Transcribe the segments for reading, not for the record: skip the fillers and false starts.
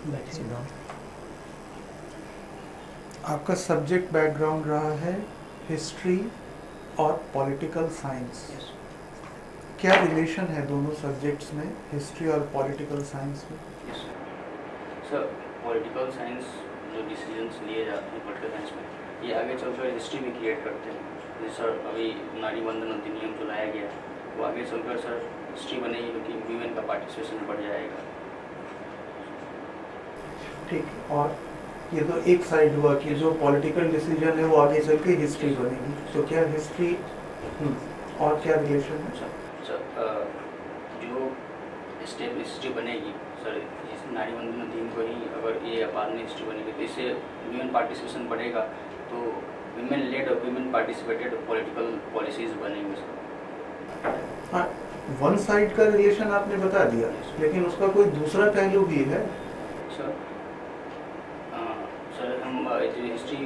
बैठिए। आपका subject background रहा है हिस्ट्री और पॉलिटिकल साइंस। यस क्या रिलेशन है दोनों सब्जेक्ट्स में, हिस्ट्री और पॉलिटिकल साइंस में? यस सर, पॉलिटिकल साइंस जो डिसीजंस लिए जाते हैं पॉलिटिकल साइंस में, ये आगे चलकर हिस्ट्री भी क्रिएट करते हैं। जैसे सर अभी नारी बंधन अधिनियम जो लाया गया है वो आगे चलकर सर हिस्ट्री बनेगी, क्योंकि वीमेन का पार्टिसिपेशन बढ़ जाएगा। ठीक है, और ये तो एक साइड हुआ कि जो पॉलिटिकल डिसीजन है वो आगे चल के हिस्ट्री बनेगी, तो क्या हिस्ट्री और क्या रिलेशन है? सर जो स्टेप हिस्ट्री बनेगी सर, इस नारी बंधन अधिनियम को ही अगर ये बाद में हिस्ट्री बनेगी तो इससे वीमेन पार्टिसिपेशन बढ़ेगा, तो वीमेन लेड और वीमेन पार्टिसिपेटेड पॉलिटिकल पॉलिसीज बनेंगे सर। हाँ, वन साइड का रिलेशन आपने बता दिया, लेकिन उसका कोई दूसरा पहलू भी है। सर सर हम जो हिस्ट्री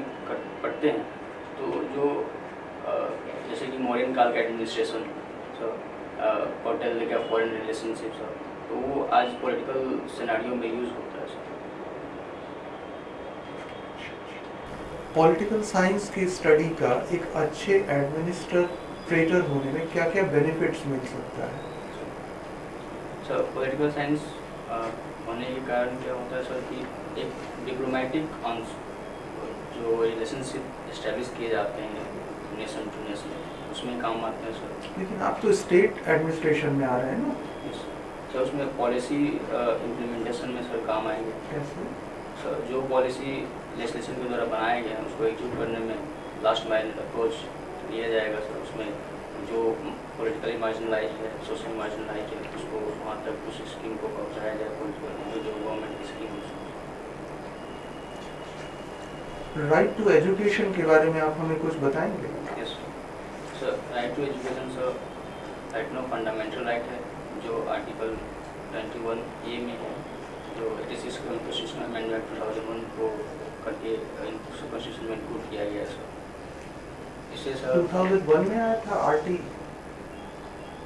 पढ़ते हैं तो जो जैसे कि मॉडर्न काल का एडमिनिस्ट्रेशन सर, होटल का फॉरेन रिलेशनशिप सर, तो वो आज पॉलिटिकल सिनेरियो में यूज़ होता है सर। पॉलिटिकल साइंस की स्टडी का एक अच्छे एडमिनिस्ट्रेटर होने में क्या क्या बेनिफिट्स मिल सकता है? सर पॉलिटिकल साइंस होने के कारण क्या होता है सर कि एक डिप्लोमेटिक जो रिलेशनशिप इस्टेब्लिश किए जाते हैं नेशन टू नेशन, उसमें काम आते हैं सर। लेकिन आप तो स्टेट एडमिनिस्ट्रेशन में आ रहे हैं ना? सर उसमें पॉलिसी इम्प्लीमेंटेशन में सर काम आएंगे। कैसे? सर जो पॉलिसी लेजिस्लेशन के द्वारा बनाए गए हैं उसको एग्जीक्यूट करने में लास्ट माइल अप्रोच लिया जाएगा सर। उसमें जो पॉलिटिकली मार्जिनलाइज है, सोशल मार्जिनलाइज है, उसको वहाँ तक उस स्कीम को पहुँचाया जाए, जो गवर्नमेंट की स्कीम है। राइट टू एजुकेशन के बारे में आप हमें कुछ बताएंगे? Yes sir, right to education sir right no fundamental right है, जो आर्टिकल 21A में है, जो 86 कॉन्स्टिट्यूशनल अमेंडमेंट 2001 को करके कॉन्स्टिट्यूशन में इंक्लूड किया गया है सर। इससे सर 2001 में आया था RT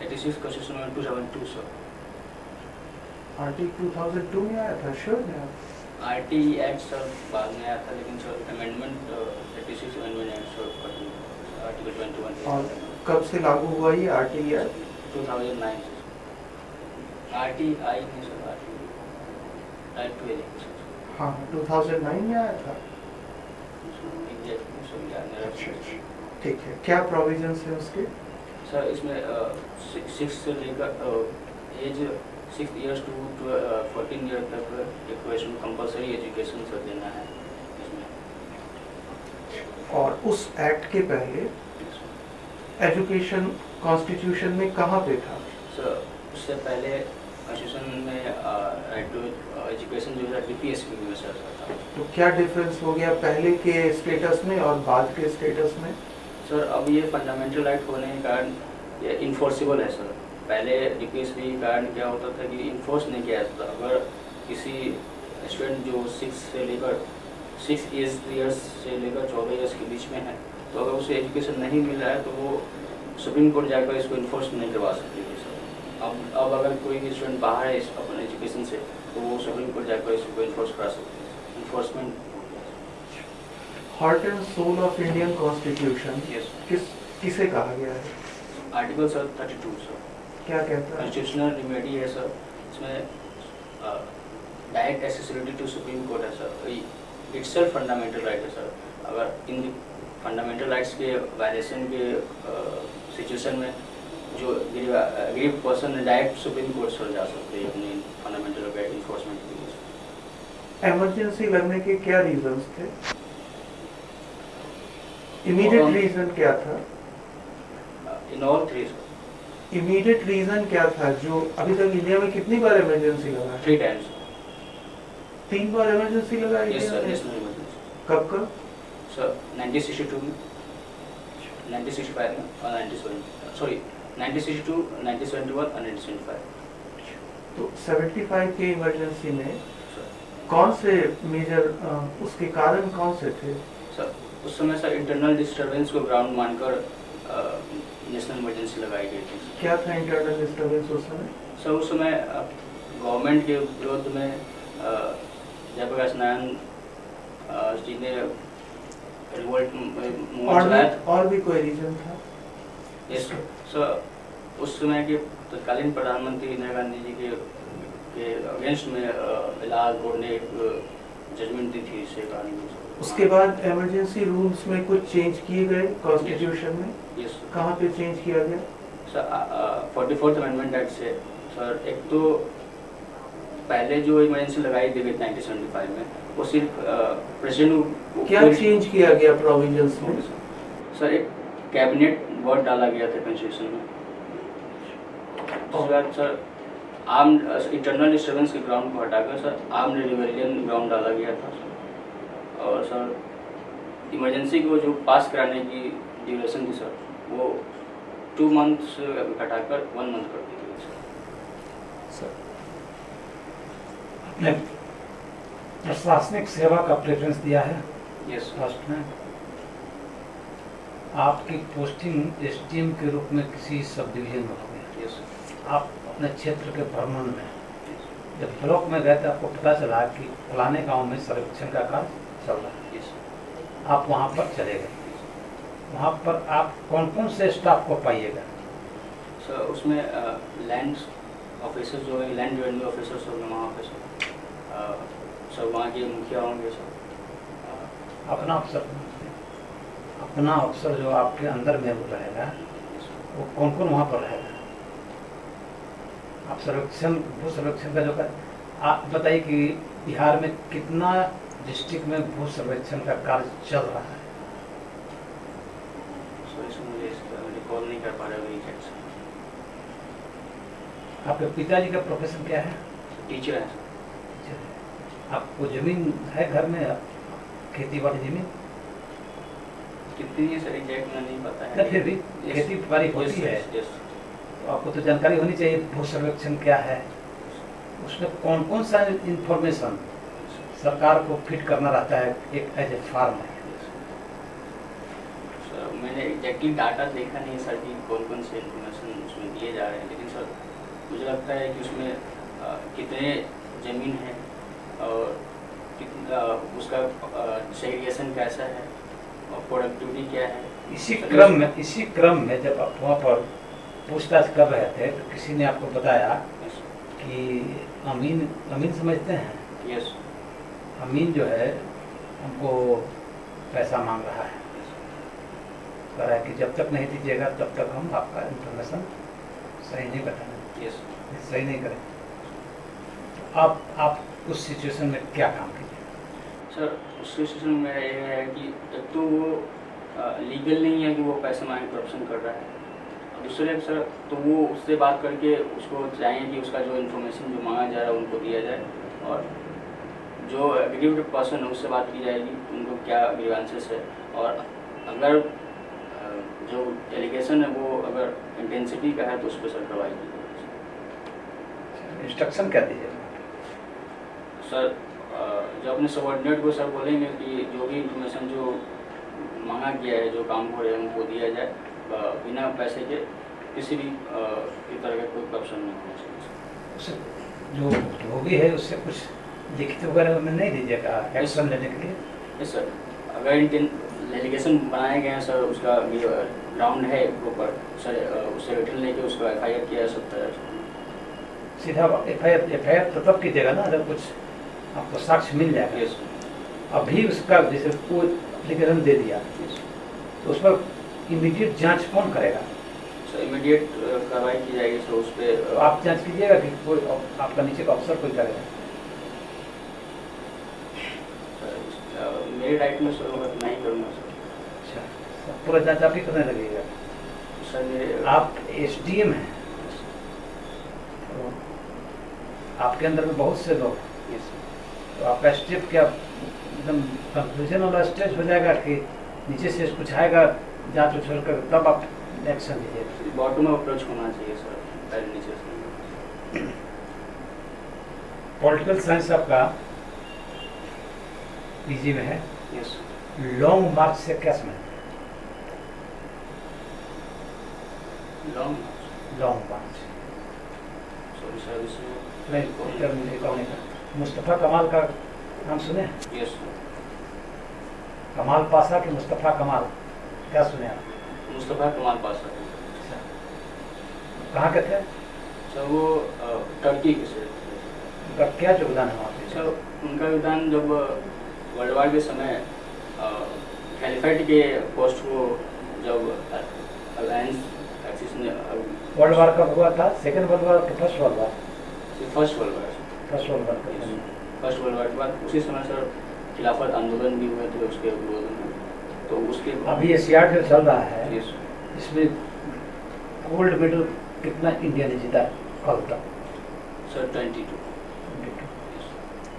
86 constitutional amendment 2002 sir. RT 2002 में आया था, श्योर है आप? RT एक्ट सर बाद में आया था, लेकिन sir amendment 86 amendment act sir article 21। और कब से लागू हुआ ये आरटी एक्ट? 2009 से। RTI नहीं सर, राइट टू एजुकेशन। हाँ, 2009 में आया था। एग्जैक्टली सर याद नहीं रहा। अच्छा, ठीक है। क्या प्रोविजंस है उसके? सर इसमें 6 से लेकर एज 6 ईयर्स टू 14 ईयर तक एजुकेशन कंपलसरी एजुकेशन सर देना है इसमें। और उस एक्ट के पहले एजुकेशन कॉन्स्टिट्यूशन में कहाँ पे था? सर उससे पहले कॉन्स्टिट्यूशन में राइट टू एजुकेशन जो है DPSP में सर था। तो क्या डिफरेंस हो गया पहले के स्टेटस में और बाद के स्टेटस में? सर अब ये फंडामेंटल राइट होने के कारण ये इन्फोर्सिबल है सर। पहले DPSP के कारण क्या होता था कि इन्फोर्स नहीं किया जाता था। अगर किसी स्टूडेंट जो 6 ईयर्स से लेकर 14 ईयर्स के बीच में है, तो अगर उसे एजुकेशन नहीं मिल रहा है तो वो सुप्रीम कोर्ट जाकर इसको इन्फोर्स नहीं करवा सकती थी सर। अब अगर कोई भी स्टूडेंट बाहर है अपने एजुकेशन से, तो वो सुप्रीम कोर्ट जाकर इसको इन्फोर्स करा सकते हैं। Enforcement heart and soul of Indian constitution yes किसे कहा गया है? आर्टिकल सर 32 सर क्या कहता है? कॉन्स्टिट्यूशनल रेमेडी है सर। इसमें direct accessibility to supreme court है सर। इट्सेल्फ फंडामेंटल राइट है सर। अगर इन फंडामेंटल राइट्स के वायलेशन के सिचुएशन में जो गरीब पर्सन डायरेक्ट सुप्रीम कोर्ट से जा सकते हैं अपने फंडामेंटल राइट इन्फोर्समेंट के लिए। इमरजेंसी लगने के क्या रीजंस थे? इमीडिएट रीजन क्या था? In all three immediate reason क्या था? जो अभी तक इंडिया में कितनी बार इमरजेंसी लगा है? 3 टाइम्स 3 बार इमरजेंसी लगा है? Yes sir, national emergency. कब कब? सर 1962 में, 1965 में और 1962, 1971 और 1975। तो 75 के इमरजेंसी में कौन से मेजर उसके कारण कौन से थे? सर उस समय सर इंटरनल डिस्टर्बेंस को ग्राउंड मानकर नेशनल इमरजेंसी लगाई गई थी। क्या था इंटरनल डिस्टर्बेंस उस समय? सर उस समय गवर्नमेंट के विरोध में जयप्रकाश नारायण जी ने रिवोल्ट मूवमेंट चलाया था। और भी कोई रीजन था? यस सर, उस समय के तत्कालीन प्रधानमंत्री इंदिरा गांधी जी के अगेंस्ट में इलाहाबाद कोर्ट ने एक जजमेंट दी थी इससे कहानी। उसके बाद इमरजेंसी रूल्स में कुछ चेंज किए गए कॉन्स्टिट्यूशन में? यस कहाँ पे चेंज किया गया? सर 44th अमेंडमेंट एक्ट से सर, एक तो पहले जो इमरजेंसी लगाई थी 1975 में, वो सिर्फ प्रेसिडेंट। क्या चेंज किया गया प्रोविजंस में? सर एक कैबिनेट वर्ड डाला गया था कॉन्स्टिट्यूशन में। उसके बाद सर आर्म इंटरनल डिस्टर्बेंस के ग्राउंड को हटाकर सर आर्म्ड रिबेलियन ग्राउंड डाला गया था सर। और सर इमरजेंसी को जो पास कराने की ड्यूरेशन थी सर, वो 2 मंथ से घटाकर 1 मंथ कर दी गई सर। आपने प्रशासनिक सेवा का प्रेफरेंस दिया है यस फर्स्ट में। आपकी पोस्टिंग एसडीएम के रूप में किसी सब डिवीजन में हो गई। यस आप अपने क्षेत्र के भ्रमण में जब ब्लॉक में गए तो आपको पता चला कि फलाने गांव में सर्वेक्षण का कार्य चल रहा है। यस आप वहां पर चले गए। वहां पर आप कौन कौन से स्टाफ को पाइएगा? सर उसमें लैंड ऑफिसर्स जो है, लैंड रेवेन्यू ऑफिसर्स होंगे वहाँ पे सर वहाँ के मुखिया होंगे सर। अपना अफसर जो आपके अंदर में वो रहेगा, वो कौन कौन वहाँ पर रहेगा? आप सर्वेक्षण, भू सर्वेक्षण का जो कर, आप बताइए कि बिहार में कितना डिस्ट्रिक्ट में भू सर्वेक्षण का कार्य चल रहा है? सर इसमें मुझे रिकॉल नहीं कर पा रहा हूँ एग्जैक्ट से। आपके पिताजी का प्रोफेशन क्या है? टीचर है सर। आपको जमीन है घर में, खेती बाड़ी जमीन? कितनी है सर एग्जैक्ट में नहीं पता है। फिर भी खेती बाड़ी होती है, तो आपको तो जानकारी होनी चाहिए भू सर्वेक्षण क्या है, उसमें कौन कौन सा इंफॉर्मेशन सरकार को फिट करना रहता है एक एज ए फार्मर। सर मैंने एग्जैक्टली डाटा देखा नहीं सर कि कौन कौन से इन्फॉर्मेशन उसमें दिए जा रहे हैं, लेकिन सर मुझे लगता है कि उसमें कितने ज़मीन है और कितना उसका सेग्रीगेशन कैसा है और प्रोडक्टिविटी क्या है। इसी क्रम में जब आप वहाँ पर पूछताछ कर रहे थे तो किसी ने आपको बताया कि अमीन समझते हैं? यस अमीन जो है हमको पैसा मांग रहा है, कह रहा है कि जब तक नहीं दीजिएगा तब तक हम आपका इंफॉर्मेशन सही नहीं बताएंगे। यस सही नहीं करें। तो आप उस सिचुएशन में क्या काम कीजिए? सर उस सिचुएशन में मेरा ये है कि एक तो वो लीगल नहीं है कि वो पैसे मांगे करप्शन कर रहा है, और दूसरे सर तो वो उससे बात करके उसको चाहिए कि उसका जो इन्फॉर्मेशन जो मांगा जा रहा है उनको दिया जाए, और जो एग्रीव्ड पर्सन है उससे बात की जाएगी उनको क्या ग्रीवेंसेस है, और अगर जो एलिगेशन है वो अगर इंटेंसिटी का है तो उस पर सर कार्रवाई की जाएगी। इंस्ट्रक्शन क्या दीजिए? सर जो अपने सबऑर्डिनेट को सर बोलेंगे कि जो भी इंफॉर्मेशन जो मांगा गया है, जो काम हो रहे हैं उनको दिया जाए, बिना पैसे के किसी भी तरह का कोई करप्शन नहीं होना चाहिए। उससे जो भी है उससे कुछ लिखित वगैरह में नहीं दीजिएगा एक्शन लेने के लिए? यस सर, अगर एलिगेशन बनाए गए हैं सर, उसका ग्राउंड है प्रॉपर सर, उससे रिटर्न लेके उसका FIR किया जा सकता है। सीधा FIR तो तब कीजिएगा ना जब कुछ आपको साक्ष्य मिल जाएगा। यस अभी उसका जैसे कोई एप्लीकेशन दे दिया तो उस पर इमीडिएट जांच कौन करेगा? सर इमीडिएट कार्रवाई की जाएगी सर उस पर। तो आप जांच कीजिएगा कि कोई आपका नीचे का अफसर कोई करेगा? मेरे राइट में सर मैं ही करूँगा सर। अच्छा, पूरा जांच आप ही करने लगेगा? सर मेरे आप SDM हैं, तो आपके अंदर में बहुत से लोग हैं। यस तो आपका स्टेप क्या एकदम कंक्लूजन वाला स्टेज हो जाएगा कि नीचे से कुछ आएगा जांच उछ कर तब आप एक्शन लीजिए? बॉटम अप्रोच होना चाहिए सर, पहले नीचे से। पॉलिटिकल साइंस आपका PG में है। यस लॉन्ग मार्च से क्या समझते हैं? लॉन्ग मार्च सॉरी सर इसमें नहीं, मुस्तफ़ा कमाल का नाम सुने? यस कमाल पाशा कि मुस्तफ़ा कमाल, क्या सुने आप? मुस्तफ़ा कमाल पाशा। अच्छा, कहाँ के थे? सर वो टर्की के से थे। उनका क्या योगदान है वहाँ पे? सर उनका योगदान जब वर्ल्ड वार के समय कैलिफेट के पोस्ट को जब अलायंस एक्सिस ने वर्ल्ड वार कब हुआ था? सेकेंड वर्ल्ड वार कि first world war? First world war first world war का। फर्स्ट वर्ल्ड वार के बाद उसी समय सर खिलाफत आंदोलन भी हुए थे उसके विरोध में, तो उसके अभी एशियाड जो चल रहा है यस इसमें गोल्ड मेडल कितना इंडिया ने जीता कल तक? सर 22।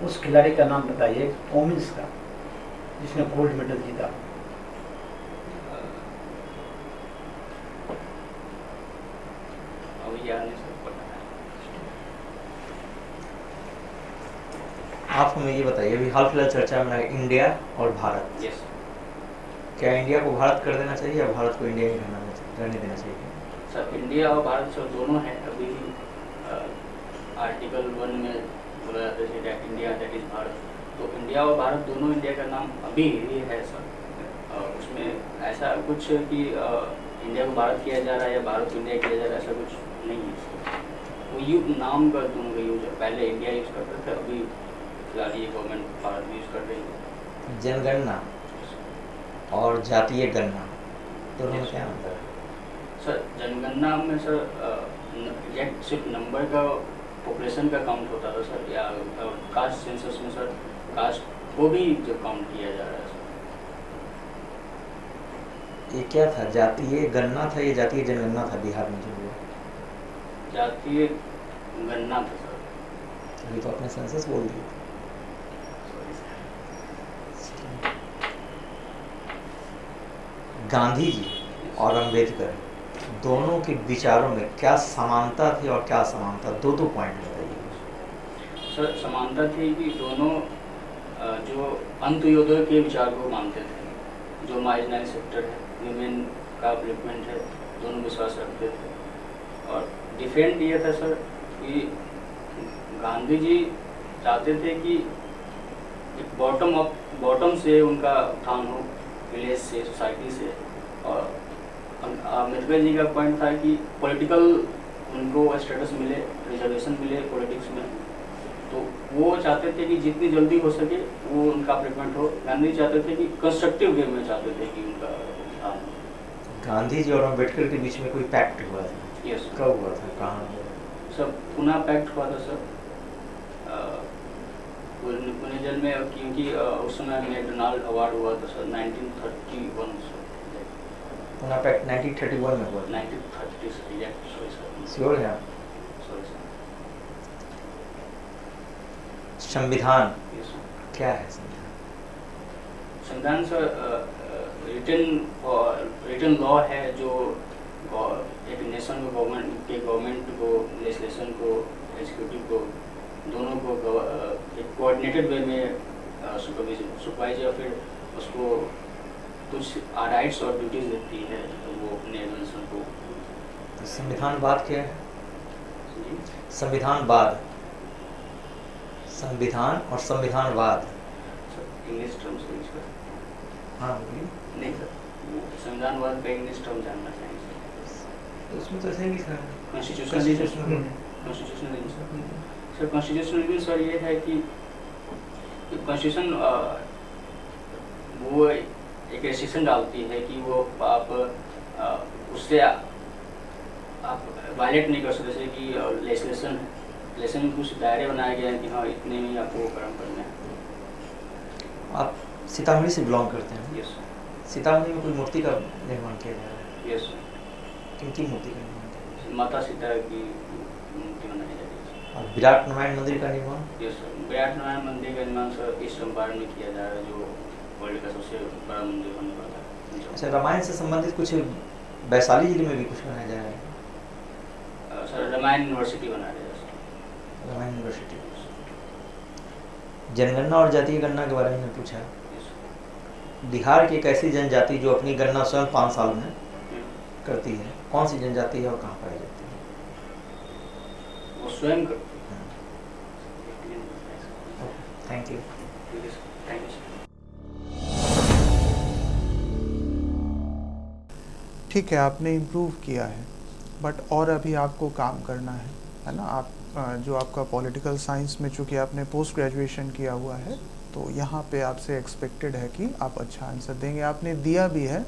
उस खिलाड़ी का नाम बताइए वोमेन्स का जिसने गोल्ड मेडल जीता। अभी याद नहीं सर पता है। आप हमें ये बताइए, अभी हाल फिलहाल चर्चा में है इंडिया और भारत। यस क्या इंडिया को भारत कर देना चाहिए या भारत को इंडिया ही रहने देना चाहिए? सर इंडिया और भारत सर दोनों हैं। अभी आर्टिकल 1 में बोला जाता है that India that is Bharat, तो इंडिया और भारत दोनों इंडिया का नाम अभी ही है सर। उसमें ऐसा कुछ कि इंडिया को भारत किया जा रहा है या भारत को इंडिया किया जा रहा है, ऐसा कुछ नहीं है सर। वो नाम का दोनों का यूज है, पहले इंडिया यूज करते थे, अभी फिलहाल ये गवर्नमेंट भारत भी यूज कर रही है। जनगणना और जातीय गणना दोनों में क्या अंतर है? सर जनगणना में सर एग्जैक्ट सिर्फ नंबर का पॉपुलेशन का काउंट होता था सर, या कास्ट सेंसस में सर कास्ट को भी जो काउंट किया जा रहा है सर। ये क्या था, जातीय गणना था या जातीय जनगणना था बिहार में जो हुआ? जातीय गणना था सर। अभी तो अपने सेंसस बोल दिए। Sorry sir. गांधी जी और अम्बेडकर दोनों के विचारों में क्या समानता थी और क्या असमानता, दो पॉइंट बताइए। सर समानता थी कि दोनों जो अंत्योदय के विचार को मानते थे, जो मार्जिनल सेक्टर है, वीमेन का अपलिफ्टमेंट है, दोनों विश्वास रखते थे। और डिफरेंट ये था सर कि गांधी जी चाहते थे कि एक बॉटम से उनका उत्थान हो, विलेज से, सोसाइटी से। और अम्बेडकर जी का पॉइंट था कि पॉलिटिकल उनको स्टेटस मिले, रिजर्वेशन मिले पॉलिटिक्स में, तो वो चाहते थे कि जितनी जल्दी हो सके वो उनका अपलिफ्टमेंट हो। गांधी चाहते थे कि कंस्ट्रक्टिव वे में चाहते थे कि उनका उत्थान हो। गांधी जी और अम्बेडकर के बीच में कोई पैक्ट हुआ था? यस कब हुआ था, कहाँ हुआ? सर पुणे पैक्ट हुआ था सर पुणे जेल में, क्योंकि उस समय मैकडोनाल्ड अवार्ड हुआ था सर 1931 सर। पुणे पैक्ट 1931 में हुआ था? 1930 sir, exact sorry sir. Sure है आप? Sorry sir. संविधान यस सर। क्या है? संविधान संविधान सर रिटन लॉ है जो एक नेशन को, गवर्नमेंट को, लेजिस्लेशन को, एग्जीक्यूटिव को, दोनों को एक कोऑर्डिनेटेड वे में सुपरवाइज या फिर उसको कुछ राइट्स और ड्यूटीज देती है, तो वो अपने नेशन को। तो संविधानवाद क्या है? जी संविधानवाद, संविधान और संविधानवाद। सर इंग्लिश टर्म्स यूज कर। हाँ बोलिए। नहीं सर, वो संविधानवाद का इंग्लिश टर्म जानना चाहेंगे सर। उसमें तो ऐसे ही लिखा है कॉन्स्टिट्यूशनलिज्म। सर कॉन्स्टिट्यूशनलिज्म सर ये है कि कॉन्स्टिट्यूशन वो एक रेस्ट्रिक्शन डालती है कि वो आप उससे आप वायलेट नहीं कर सकते, जैसे कि लेजिस्लेशन में कुछ दायरे बनाए गए हैं कि हाँ इतने में आपको कर्म करना है। आप सीतामढ़ी से बिलोंग करते हैं? यस सीतामढ़ी में कोई मूर्ति का निर्माण किया जा रहा है? यस किनकी मूर्ति का निर्माण किया जा रहा माता सीता की मूर्ति बनाई जा रही है। है? और विराट नारायण मंदिर का निर्माण? यस सर, विराट नारायण मंदिर का निर्माण सर ईस्ट चंपारण में किया जा रहा है, जो वर्ल्ड का सबसे बड़ा मंदिर होने वाला है। अच्छा, रामायण से संबंधित कुछ वैशाली जिले में भी कुछ बनाया जा रहा है? सर रामायण यूनिवर्सिटी बना रहे हैं सर। रामायण यूनिवर्सिटी। जनगणना और जातीय गणना के बारे में पूछा। Yes sir. बिहार की एक ऐसी जनजाति जो अपनी गणना स्वयं 5 साल में करती है, कौन सी जनजाति है और कहाँ पाई जाती है? वो स्वयं करते हैं। Thank you. Thank you. ठीक है, आपने इम्प्रूव किया है, बट और अभी आपको काम करना है ना। आप जो आपका पॉलिटिकल साइंस में चूँकि आपने पोस्ट ग्रेजुएशन किया हुआ है, तो यहाँ पे आपसे एक्सपेक्टेड है कि आप अच्छा आंसर देंगे। आपने दिया भी है,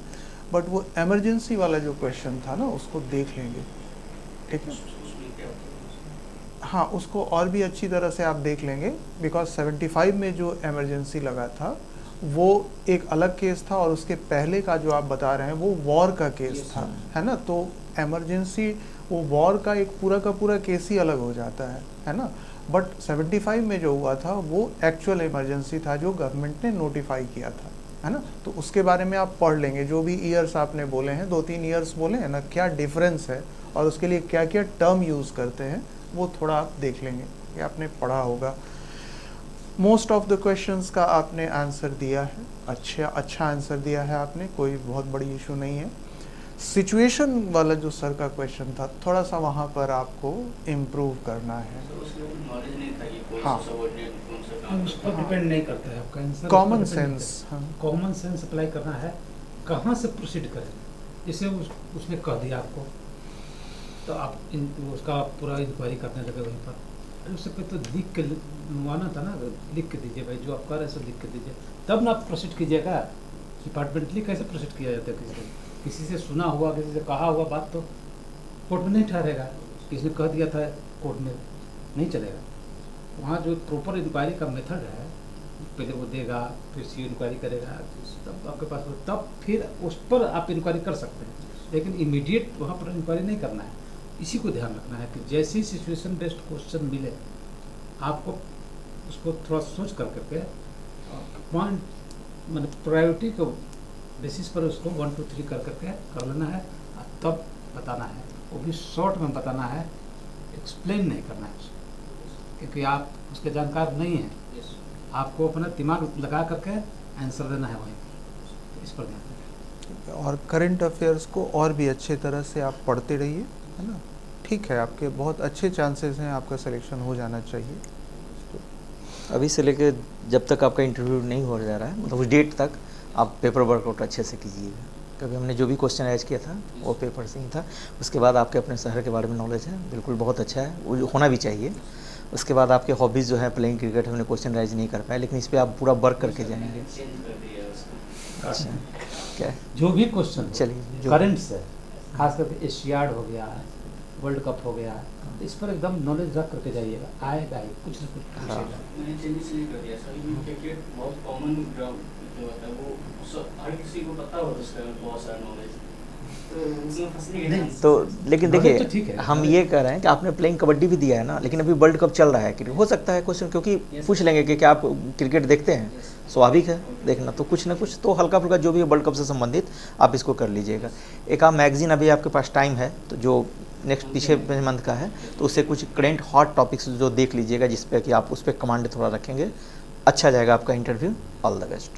बट वो इमरजेंसी वाला जो क्वेश्चन था ना, उसको देख लेंगे, ठीक है। हाँ, उसको और भी अच्छी तरह से आप देख लेंगे, बिकॉज 75 में जो इमरजेंसी लगा था वो एक अलग केस था, और उसके पहले का जो आप बता रहे हैं वो वॉर का केस था, है ना। तो इमरजेंसी, वो वॉर का एक पूरा का पूरा केस ही अलग हो जाता है ना। बट 75 में जो हुआ था वो एक्चुअल इमरजेंसी था जो गवर्नमेंट ने नोटिफाई किया था, है ना। तो उसके बारे में आप पढ़ लेंगे, जो भी ईयर्स आपने बोले हैं, 2-3 ईयर्स बोले हैं ना, क्या डिफरेंस है और उसके लिए क्या क्या टर्म यूज़ करते हैं, वो थोड़ा आप देख लेंगे, ये आपने पढ़ा होगा। मोस्ट ऑफ द क्वेश्चंस का आपने आंसर दिया है, अच्छा आंसर दिया है आपने, कोई बहुत बड़ी इशू नहीं है। सिचुएशन वाला जो सर का क्वेश्चन था, थोड़ा सा वहाँ पर आपको इम्प्रूव करना है। नॉलेज नहीं था कि कौन हाँ। सा सबऑर्डिनेट कौन सा काम उस पर डिपेंड नहीं करता है आपका आंसर। कॉमन सेंस, हाँ। कॉमन सेंस अप्लाई करना है, कहाँ से प्रोसीड करें। जैसे उसने कह दिया आपको, तो आप उसका पूरा इंक्वायरी करने लगे वहीं पर। अरे उससे पहले तो लिख के मंगवाना था ना, लिख के दीजिए भाई, जो आप कर रहे हैं सो लिख के दीजिए, तब ना आप प्रोसीड कीजिएगा। डिपार्टमेंटली कैसे प्रोसीड किया जाता है? किसी से सुना हुआ, किसी से कहा हुआ बात तो कोर्ट में नहीं ठहरेगा। किसी ने कह दिया था कोर्ट में नहीं चलेगा। वहाँ जो प्रॉपर इंक्वायरी का मेथड है, पहले वो देगा, फिर सी इंक्वायरी करेगा, तब आपके पास हो, तब फिर उस पर आप इंक्वायरी कर सकते हैं। लेकिन इमीडिएट वहाँ पर इंक्वायरी नहीं करना है। इसी को ध्यान रखना है कि जैसे ही सिचुएशन बेस्ड क्वेश्चन मिले, आपको उसको थोड़ा सोच कर करके पॉइंट, मतलब प्रायोरिटी को बेसिस पर उसको 1 2 3 कर करके कर लेना है, तब बताना है। वो भी शॉर्ट में बताना है, एक्सप्लेन नहीं करना है उसको, क्योंकि आप उसके जानकार नहीं हैं। आपको अपना दिमाग लगा करके आंसर देना है वहीं पर, इस पर ध्यान दें। और करंट अफेयर्स को और भी अच्छे तरह से आप पढ़ते रहिए, है ना। ठीक है, आपके बहुत अच्छे चांसेस हैं, आपका सिलेक्शन हो जाना चाहिए। अभी से लेके जब तक आपका इंटरव्यू नहीं हो जा रहा है, मतलब उस डेट तक आप पेपर वर्कआउट अच्छे से कीजिएगा, क्योंकि हमने जो भी क्वेश्चन एज किया था वो पेपर से ही था। उसके बाद आपके अपने शहर के बारे में नॉलेज है, बिल्कुल बहुत अच्छा है, वो होना भी चाहिए। उसके बाद आपके हॉबीज़ जो है, प्लेइंग क्रिकेट, हमने क्वेश्चन राइज नहीं कर पाए, लेकिन इस पर आप पूरा वर्क करके जाएंगे। अच्छा, क्या है? जो भी क्वेश्चन चलिए, करंट से, खास करके एशियाड हो गया, वर्ल्ड कप हो गया, इस पर एकदम नॉलेज रख करके जाइएगा, आएगा ही कुछ न कुछ पूछेगा। मैंने चेंजेस नहीं कर दिया सर, ये क्रिकेट बहुत कॉमन ग्राउंड जो होता है, वो हर किसी को पता होता है, उसका बहुत सारा नॉलेज, तो उसमें फंसने नहीं, के तो लेकिन तो देखिए, ठीक है। हम ये कह रहे हैं कि आपने प्लेइंग कबड्डी भी दिया है ना, लेकिन अभी वर्ल्ड कप चल रहा है, क्रिकेट हो सकता है क्वेश्चन, क्योंकि पूछ लेंगे कि क्या आप क्रिकेट देखते हैं, स्वाभाविक है देखना, तो कुछ ना कुछ तो हल्का फुल्का जो भी है वर्ल्ड कप से संबंधित आप इसको कर लीजिएगा। एक आप मैगजीन, अभी आपके पास टाइम है, तो जो नेक्स्ट पीछे मंथ का है, तो उससे कुछ करेंट हॉट टॉपिक्स जो देख लीजिएगा, जिस पे कि आप उस पर कमांड थोड़ा रखेंगे, अच्छा जाएगा आपका इंटरव्यू। All the best.